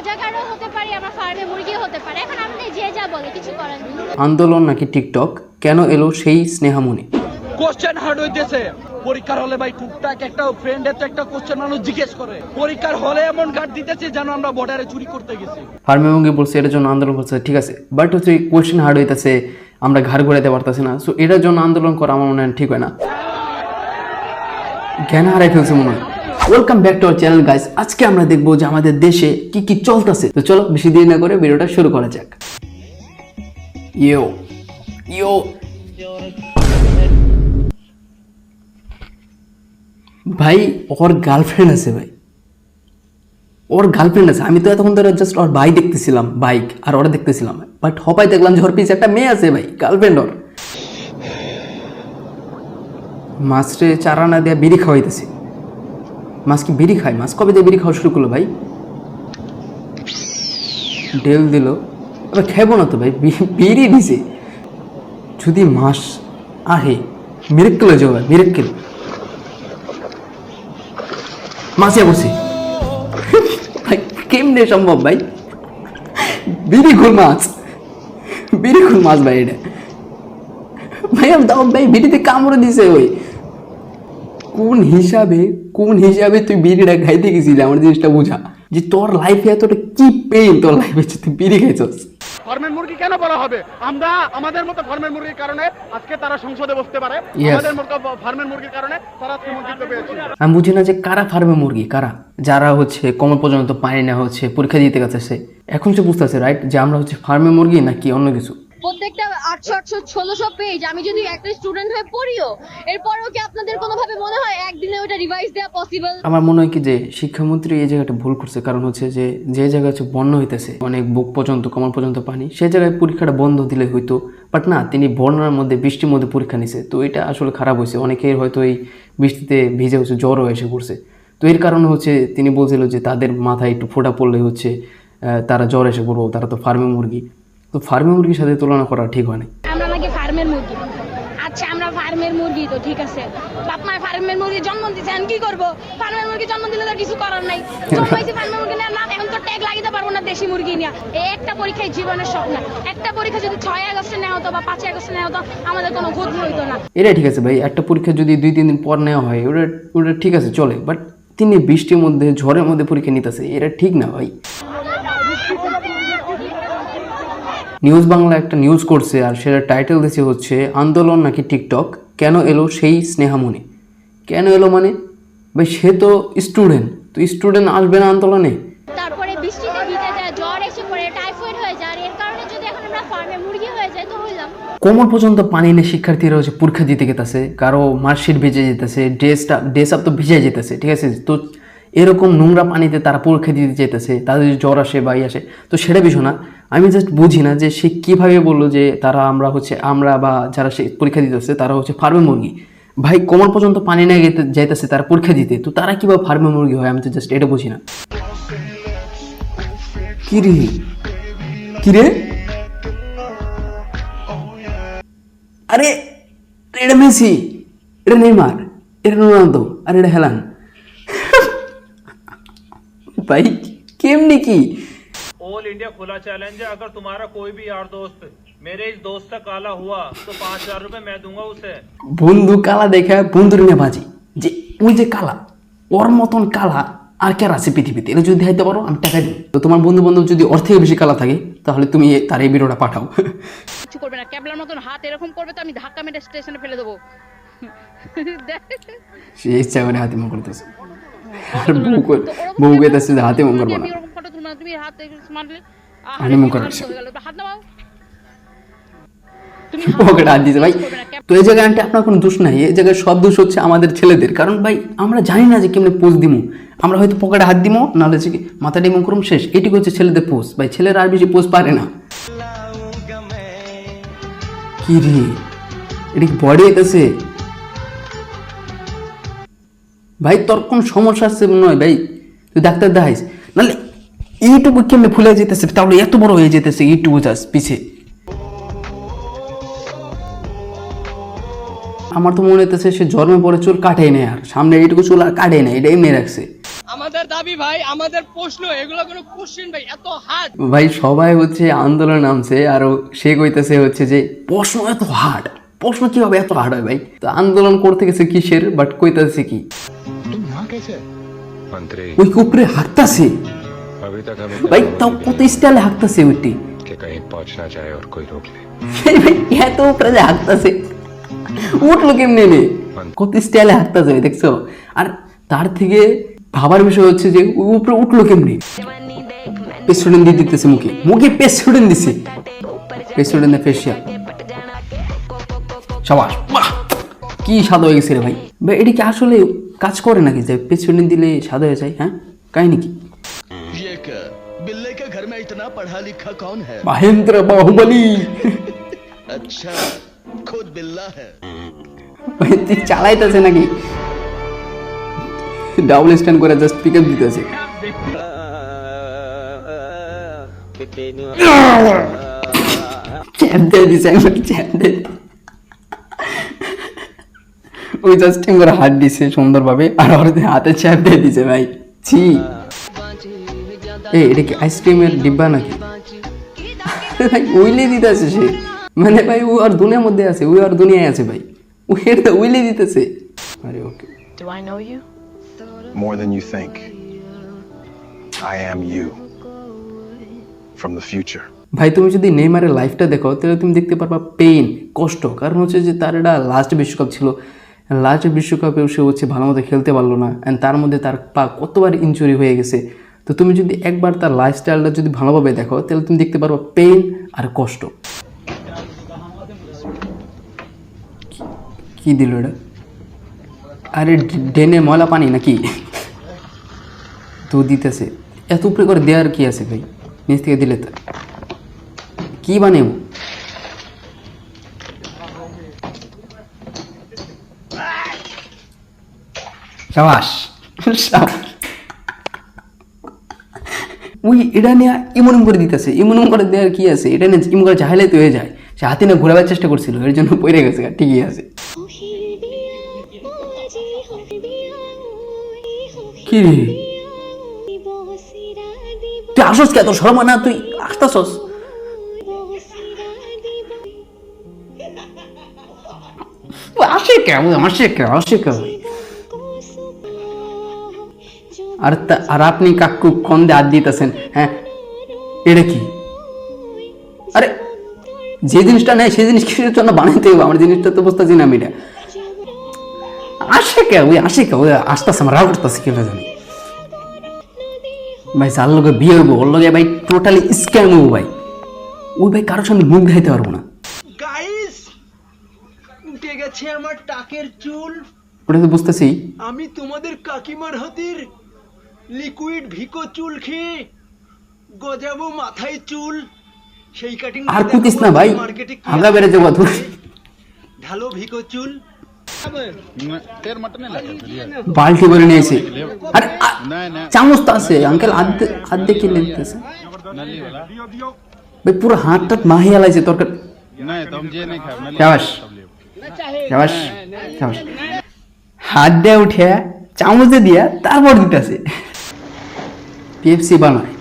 রাজাকারও হতে পারি, আমরা ফার্মে মুরগিও হতে পারি। এখন আপনি যে যা বলে কিছু করার নেই। আন্দোলন নাকি টিকটক, কেন এলো সেই স্নেহামণি? কোশ্চেন হার্ড হইতেছে পরীক্ষার হলে ভাই। টুকটাক একটা ফ্রেন্ডের তো একটা কোশ্চেন মানুষ জিজ্ঞেস করে, পরীক্ষার হলে এমন গার্ড দিতেছে যেন আমরা বর্ডারে চুরি করতে গেছি। ফার্মে মুরগি বলছে এটার জন্য আন্দোলন করছে, ঠিক আছে, বাট হচ্ছে কোয়েশ্চেন হার্ড হইতেছে, আমরা ঘাড় ঘুরাইতে পারতেছি না, সো এটার জন্য আন্দোলন করা আমার মনে হয় ঠিক হয় না। জ্ঞান হারাই ফেলছে মনে হয়। Welcome back to our channel guys. আজকে আমরা দেখবো যে আমাদের দেশে কি কি চলতেছে। তো চলো বেশি দেরি না করে ভিডিওটা শুরু করা যাক। ইয়ো ইয়ো ভাই, ওর গার্লফ্রেন্ড আছে ভাই, ওর গার্লফ্রেন্ড আছে। আমি তো এতক্ষণ ধরে জাস্ট ওর ভাই দেখতেছিলাম, বাইক আর ওরা দেখতেছিলাম, বাট হপাই দেখলাম যে ওর পিছে একটা মেয়ে আছে ভাই, গার্লফ্রেন্ড ওর। মাছরে চারা না দেয়া বিড়ি খাওয়াইতেছে। মাছ কি বিড়ি খায়? মাছ কবে দিয়ে বিড়ি খাওয়া শুরু করলো ভাই? ডেল দিল, এবার খাইবো না তো ভাই, বিড়ি দিছে। যদি মাছ আহে মিরেক্কেল হয়ে যাবে, মিরেক্কেল। মাছিয়া বসে ভাই, কেমনে সম্ভব ভাই? বিড়িখুর মাছ, বিড়িখুর মাছ ভাই এটা। ভাই আমি দাও ভাই, বিড়িতে কামড়ে দিছে ওই। কোন হিসাবে তুই বিড়িটা খাইতে গেছিলি? আমার জিনিসটা বুঝা, যে তোর লাইফে এতটা কি পেইন তোর লাইফে তুই বিড়ি খাইছস। ফার্মের মুরগি কেন বলা হবে? আমরা আমাদের মতো ফার্মের মুরগির কারণে আজকে তারা সংসদে বসতে পারে। Yes. আমাদের মতো ফার্মের মুরগির কারণে তারা আজকে মন্ত্রিত্ব পেয়েছে। আমি বুঝি না যে কারা ফার্মে মুরগি, কারা যারা হচ্ছে কোমর পর্যন্ত পানি না হচ্ছে পরীক্ষা দিতে গেছে, এখন সে বুঝতেছে রাইট যে আমরা হচ্ছে ফার্মে মুরগি নাকি অন্য কিছু। প্রত্যেকটা 800-1600 পেজ আমি যদি একটা স্টুডেন্ট হয়ে পড়িও, এরপরেও কি আপনাদের কোনোভাবে মনে হয় একদিনে ওটা রিভাইজ দেওয়া পসিবল? আমার মনে হয় কি যে শিক্ষামন্ত্রী এই জায়গাটা ভুল করছে, কারণ হচ্ছে যে জায়গায় হচ্ছে বন্যা হইতেছে, অনেক বুক পর্যন্ত কোমর পর্যন্ত পানি, সেই জায়গায় পরীক্ষাটা বন্ধ দিলে হইতো, বাট না, তিনি বন্যার মধ্যে বৃষ্টির মধ্যে পরীক্ষা নিছে। তো এটা আসলে খারাপ হয়েছে। অনেকের হয়তো এই বৃষ্টিতে ভিজে হচ্ছে জ্বরও এসে পড়ছে। তো এর কারণে হচ্ছে তিনি বলছিল যে তাদের মাথায় একটু ফোঁটা পড়লে হচ্ছে তারা জ্বর এসে পড়বো, তারা তো ফার্মে মুরগি। তো ফার্মে মুরগির সাথে তুলনা করা ঠিক হয় না। আমরা নাকি ফার্মের মুরগি? আচ্ছা আমরা ফার্মের মুরগি তো ঠিক আছে, বাপ মা ফার্মের মুরগি জন্ম দিয়েছে, আমি কি করবো? ফার্মের মুরগি জন্ম দিলে তো কিছু করার নাই। জন্মাইছি ফার্মের মুরগি না, না এখন তো ট্যাগ লাগিয়ে পারবো না দেশি মুরগি নিয়ে। এই একটা পরীক্ষায় জীবনের স্বপ্ন। একটা পরীক্ষা যদি 6 আগস্টে নেওয়া হতো বা 5 আগস্টে নেওয়া হতো, আমাদের কোনো ক্ষতি হইতো না। এটাই ঠিক আছে ভাই, একটা পরীক্ষা যদি 2-3 দিন পর নেওয়া হয় ওটা ঠিক আছে, চলে, বাট তিনি বৃষ্টির মধ্যে ঝড়ের মধ্যে পরীক্ষা নিতেছে, এটা ঠিক না ভাই। নিউজ বাংলা একটা নিউজ করছে, আর সেটা টাইটেল দিয়েছে হচ্ছে আন্দোলন নাকি টিকটক, কেন এলো সেই স্নেহামণি। কেন এলো মানে ভাই, সে তো স্টুডেন্ট, তো স্টুডেন্ট আসবে না আন্দোলনে? তারপরে বৃষ্টিতে ভিজে যায়, জ্বর এসে পড়ে, টাইফয়েড হয়ে যায়, আর এর কারণে যদি এখন আমরা ফার্মে মুরগি হয়ে যাই তো হইলাম। কোমর পর্যন্ত পানি নিয়ে শিক্ষার্থীরা হচ্ছে পরীক্ষা দিতে গেতেছে, কারো মার্কশিট ভিজে যেতেছে, ড্রেস আপ তো ভিজে যেতেছে, ঠিক আছে। তো এরকম নোংরা পানিতে তারা পরীক্ষা দিতে যেতেছে, তাদের যদি জ্বর আসে বা আসে, তো সেটা বিষয় না। আমি জাস্ট বুঝি না যে সে কীভাবে বললো যে আমরা বা যারা সে পরীক্ষা দিতেছে তারা হচ্ছে ফার্মে মুরগি। ভাই কোমর পর্যন্ত পানি নিয়ে যাইতেছে তারা পরীক্ষা দিতে, তো তারা কীভাবে ফার্মে মুরগি হয়? আমি তো জাস্ট এটা বুঝি না। কিরে আরে, এটা মেসি, এটা নেইমার, এটা রোনালদো, আর এটা হেলান। भाई केमने की? ऑल इंडिया खुला चैलेंज है, अगर तुम्हारा कोई भी यार दोस्त मेरे इस दोस्त का काला हुआ तो 5,000 रुपए मैं दूंगा उसे। বন্ধু কালা দেখে বন্ধুর নিয়ে বাজি, যে ওই যে কালা, ওর মতন কালা আর কে আছে পৃথিবীতে, এটা যদি দেখাইতে পারো আমি টাকা দিই। তো তোমার বন্ধু বান্ধব যদি ওর থেকে বেশি কালা থাকে, তাহলে তুমি তার এই ভিডিওটা পাঠাও। কিছু করবে না, ক্যাবলার মতন হাত এরকম করবে তো আমি ধাক্কা মেরে স্টেশনে ফেলে দেবো। সে ইচ্ছা করে হাতে মন করতেছে, আর বউ কইতেছে যে হাতে মন করবো না, এরকম ফটো তুলবে না, তুমি হাত মারলে হাতে মন করার হয়ে গেল, হাত নামাও। পকেটে হাত দিয়েছে ভাই। তো এই জায়গায় আন্টি আপনার কোনো দোষ নাই, এই জায়গায় সব দোষ হচ্ছে আমাদের ছেলেদের, কারণ ভাই আমরা জানি না যে কেমনে পোজ দিমু। আমরা হয়তো পকেটে হাত দিমো, নাহলে হচ্ছে মাথা ডিমো করুম, শেষ। এটুকু হচ্ছে ছেলেদের পোজ ভাই, ছেলেরা আর বেশি পোজ পারে না। কি রে, এটা কি বডি হইতেছে ভাই? তোর কোন সমস্যা আছে মনে হয় ভাই? তুই ডাক্তার দেখাইস, নাহলে এইটুকু কেমনে ফুলে যেতেছে, তাহলে এত বড় হয়ে যেতেছে এইটুকু যাস পিছে। আমার তো মনে হইতেছে সে জন্মের পরে চুল কাটেই নেই, আর সামনে এইটুকু চুল আর কাটেই নেই, এটা এমনি রাখছে। আমার আমাদের দাবি ভাই, আমাদের প্রশ্ন, এগুলো কোনো কোশ্চেন ভাই, এত হার্ড। ভাই সবাই হচ্ছে আন্দোলন নামছে আর সে কইতেছে হচ্ছে যে প্রশ্ন এত হার্ড, প্রশ্ন কিভাবে এত হার্ড হয় ভাই? তো আন্দোলন করতে গেছে কিসের, বাট কইতাছে কি मंत्री ওই উপরে হাঁকতাছে अभी तक हमें ভাই, তাও কত স্টাইলে হাঁকতাছে ওইটি कि कहीं पहुंचना चाहे और कोई रोक ले। ভাই এত উপরে যে হাঁকতাছে, উঠলো কেমনে নে, কত স্টাইলে হাঁকতাছে ভাই, দেখছো? আর তার থেকে ভাবার বিষয় হচ্ছে যে ওই উপরে উঠলো কেমনি, পেস্টুডেন্ট দিয়ে দিতেছে মুখে, মুখে পেস্টুডেন্ট দিছে, পেস্টুডেন্ট ফেসিয়াল, সবাস, বাহ কি স্বাদ হয়ে গেছে রে ভাই। ভাই এটা কি আসলে কাজ করে নাকি যে পেস্টুডেন্ট দিলে স্বাদ হয়ে যায়? হ্যাঁ, কাহিনী কি? ये क्या बिल्ले के घर में इतना पढ़ा लिखा कौन है? মহেন্দ্র বাহুবলী। अच्छा खुद बिल्ला है। ভাই তুই চালাইতেছে নাকি? ডাবল স্ট্যান্ড করে জাস্ট পিকআপ দিতেছে। চ্যাপ দিয়ে দিছে, আমাকে চ্যাপ দিয়ে ওই জাস্ট টিম করে হাত দিছে সুন্দরভাবে, আর ওর হাতে চ্যাপ দিয়ে দিছে ভাই। ছি, এটা কি আইসক্রিমের ডিব্বা নাকি? ভাই উইলে দিতেছে সে, মানে ভাই ও আর দুনিয়ার মধ্যে আছে, ওই আর দুনিয়ায় আছে ভাই, ও এটা উইলে দিতেছে। আরে ওকে, Do I know you? More than you think. I am you. From the future. ভাই তুমি যদি নেইমারের লাইফটা দেখো তাহলে তুমি দেখতে পারবা পেইন, কষ্ট। কারণ হচ্ছে যে তার এটা লাস্ট বিশ্বকাপ ছিল, লাস্ট বিশ্বকাপে সে হচ্ছে ভালো মতো খেলতে পারলো না, অ্যান্ড তার মধ্যে তার পা কতবার ইনজুরি হয়ে গেছে। তো তুমি যদি একবার তার লাইফস্টাইলটা যদি ভালোভাবে দেখো তাহলে তুমি দেখতে পারবা পেইন আর কষ্ট। কি দিল এটা? আরে ডেনে ময়লা পানি নাকি? তো দিতেছে এত উপরে করে দেওয়ার কি আছে ভাই? নিচ থেকে দিলে তো কি বানেব? সাবাস, ওই এটা নিয়ে ইমন করে দিতেছে, ইমন করে দেওয়ার কি আছে? এটা নিয়ে ইমন করে চাইলে তো হয়ে যায়। সে হাতে না ঘোরাবার চেষ্টা করছিল, এর জন্য পড়ে গেছে, ঠিকই আছে। কি রে তুই আসস কে? তোর শরম হয় না? তুই আসতাছস? আসে কেমন, আসে কেমন, আসে কেমন। আর আপনি কাকু কন্দে হাত দিতেছেন? হ্যাঁ, এটা কি? আরে যে জিনিসটা নেই সেই জিনিস কিসের জন্য বানাইতে হবে? আমার জিনিসটা তো বুঝতেছি না আমি। এটা আসে কে? ওই আসে কে? ওই আসতেছে, আমার রাগ করতেছে, কেন জানি ভাই। যার লোকে বিয়ে হইব ওর লোকে ভাই টোটালি স্ক্যাম হবো ভাই। ওই ভাই কারোর সামনে মুখ দেখাইতে পারবো না। গাইস, উঠে গেছে আমার টাকের চুল। ওটা তো বুঝতেছি। আমি তোমাদের কাকিমার হাতের লিকুইড ভিকো চুল খেয়ে গজাবো মাথায় চুল। সেই কাটিং আর কুতিস না ভাই, আগা বেড়ে যাবো তুই। ঢালো ভিকো চুল। বালতি করে নিয়েছে। আরে চামচ তো আছে আঙ্কেল, আধে কিনে নিতেছে ভাই। পুরো হাতটা মাহিয়া লাগছে তরকার। সাবাস, সাবাস। হাত দিয়ে উঠে চামচে দিয়া তারপর দিতেছে। পেপসি বানায়,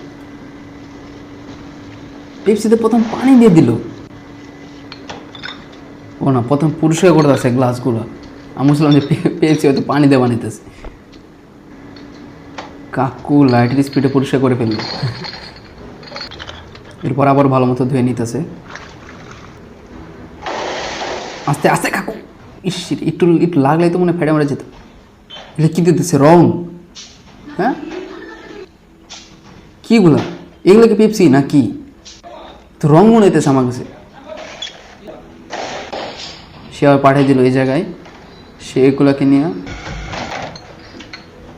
পেপসিতে প্রথম পানি দিয়ে দিল। ও না, প্রথম পরিষ্কার করতেছে গ্লাসগুলো। আমি বুঝলাম যে পেপসি হয়তো পানি দিয়ে বানাইতেছে। কাকু লাইটের স্পিডে পরিষ্কার করে ফেললো। এরপর আবার ভালো মতো ধুয়ে নিতেছে। আস্তে আস্তে কাকু, ইস একটু একটু লাগলে তো মনে ফেটে মারা যেত। এটা কি দিতেছে? রং? হ্যাঁ, কিগুলা? এগুলো কি পেপসি না কি? তো রং মনে হইতেছে আমার কাছে। সে আবার পাঠিয়ে দিল এই জায়গায়। সে এগুলাকে নিয়ে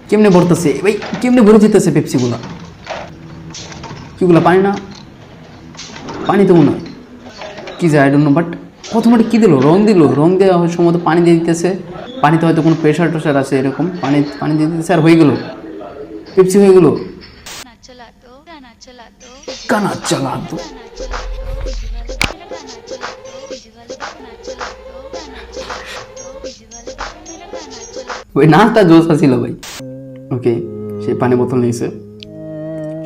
কেমনে ভরতেছে ভাই, কেমনে ভরে যেতেছে পেপসিগুলা? কিগুলা পানি না? পানি তো মনে হয় কি যায়, আই ডোন্ট নো। বাট প্রথমে কি দিল? রং দিল। রং দেওয়া সম্ভবত পানি দিয়ে দিতেছে। পানিতে হয়তো কোনো প্রেশার টেশার আছে, এরকম পানি দিয়ে দিতেছে আর হয়ে গেল পেপসি, হয়ে গেল। গানা চালা দো। ওই নাচটা জোশ ছিল ভাই। ওকে, সেই পানি বোতল নিয়েছে,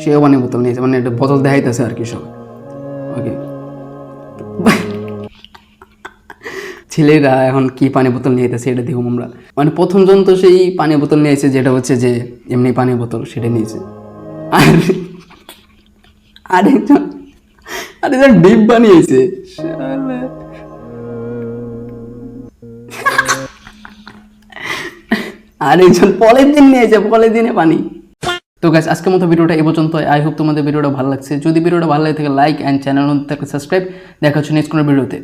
সেও পানি বোতল নিয়েছে, মানে একটা বোতল দেখাইতেছে আর কি সব। ওকে, ছেলেরা এখন কি পানি বোতল নিয়ে যেতেছে এটা দেখুন আমরা। মানে প্রথম জন তো সেই পানি বোতল নিয়েছে যেটা হচ্ছে যে এমনি পানি বোতল, সেটা নিয়েছে। আর আরেকজন ডিপ বানিয়েছে, আরেকজন পলিথিন নিয়েছে, পলিথিনে পানি। তো গাইস আজকের মতো ভিডিওটা এই পর্যন্ত। আই হোপ তোমাদের ভিডিওটা ভালো লাগছে। যদি ভিডিওটা ভালো লাগে থাকে লাইক অ্যান্ড চ্যানেল সাবস্ক্রাইব। দেখা হচ্ছে নেক্সট কোনো ভিডিওতে।